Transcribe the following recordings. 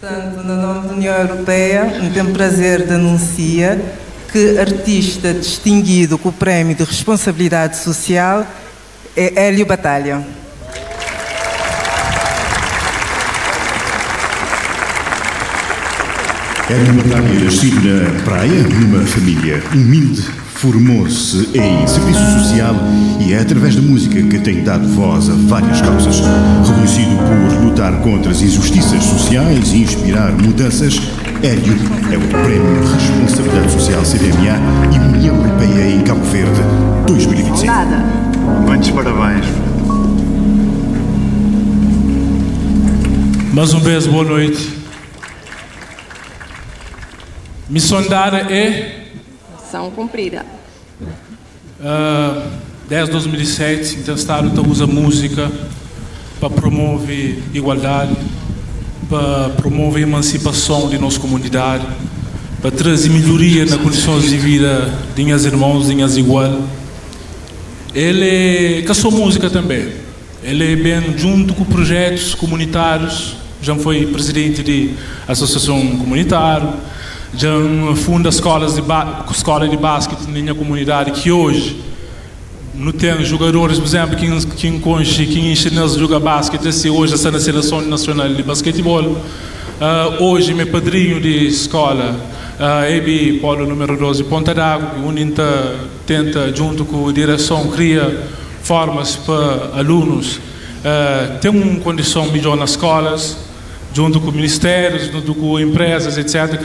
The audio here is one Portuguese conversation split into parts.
Portanto, no nome da União Europeia, tenho o prazer de anunciar que artista distinguido com o Prémio de Responsabilidade Social é Hélio Batalha. Hélio Batalha, nascido na praia, numa família humilde, formou-se em serviço social e é através da música que tem dado voz a várias causas. Reconhecido por lutar contra as injustiças sociais e inspirar mudanças, Hélio é o Prémio de Responsabilidade Social CDMA e União Europeia em Cabo Verde 2025. Nada. Muitos parabéns. Mais uma vez, boa noite. Missão dada é... Missão cumprida. Desde 2007, Intestado usa música para promover igualdade, para promover a emancipação de nossa comunidade, para trazer melhoria nas condições de vida de minhas irmãos, de minhas iguais. Ele caçou música também. Ele é bem junto com projetos comunitários, já foi presidente de associação comunitária, já funda escola de basquete na minha comunidade, que hoje não tem jogadores, por exemplo, que ensina a jogar basquete, hoje está na seleção nacional de basquetebol. Hoje, meu padrinho de escola, EB Polo número 12 Ponta d'Água, onde tenta, junto com a direção, cria formas para alunos ter uma condição melhor nas escolas, junto com ministérios, junto com empresas, etc.,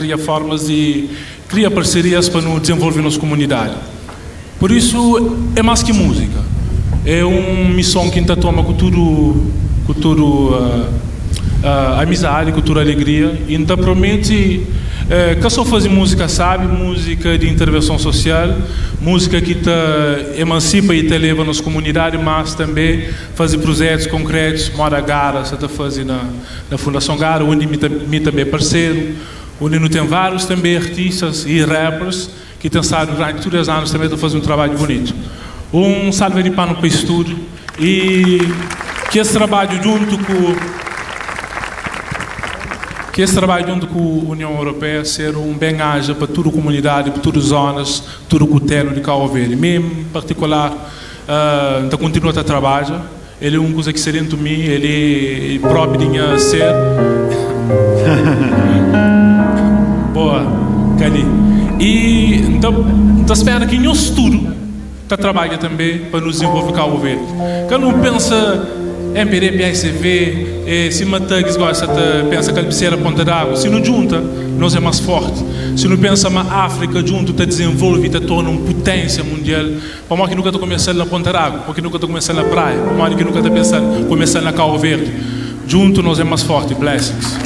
cria parcerias para nos desenvolver nossa comunidade. Por isso, é mais que música. É uma missão que a gente toma com tudo amizade, com toda alegria. E a gente promete que só fazer música, sabe? Música de intervenção social, música que te emancipa e te leva nas comunidades, mas também fazer projetos concretos, Mora Gara, você está fazendo na Fundação Gara, onde me também é parceiro, onde não tem vários também artistas e rappers que têm estado durante todos os anos também a fazer um trabalho bonito. Um salve de pano para isso tudo e que esse trabalho junto com a União Europeia ser um bem-aja para toda a comunidade, para todas as zonas, todo o cutelo de Cabo Verde. Mesmo, em particular, ainda continua a trabalhar. Ele é uma coisa que seria em mim, ele próprio tinha ser. Boa, Cali. E então espera que nós tudo trabalha também para nos desenvolver Cabo Verde. Que não pensa MPD, PSV, se Matagues gosta, pensa que ele era Ponta d'Água. Se não junta, nós é mais forte. Se não pensa que a África junto, te desenvolve, te torna uma potência mundial. Para mais que nunca está começando na Ponta d'Água, porque nunca está começando na praia, para mais que nunca está começando na Cabo Verde. Junto, nós é mais forte. Blessings.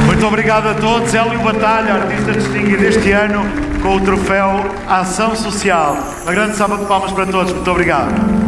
Muito obrigado a todos. Hélio Batalha, artista distinguido este ano com o troféu Ação Social. Uma grande salva de palmas para todos. Muito obrigado.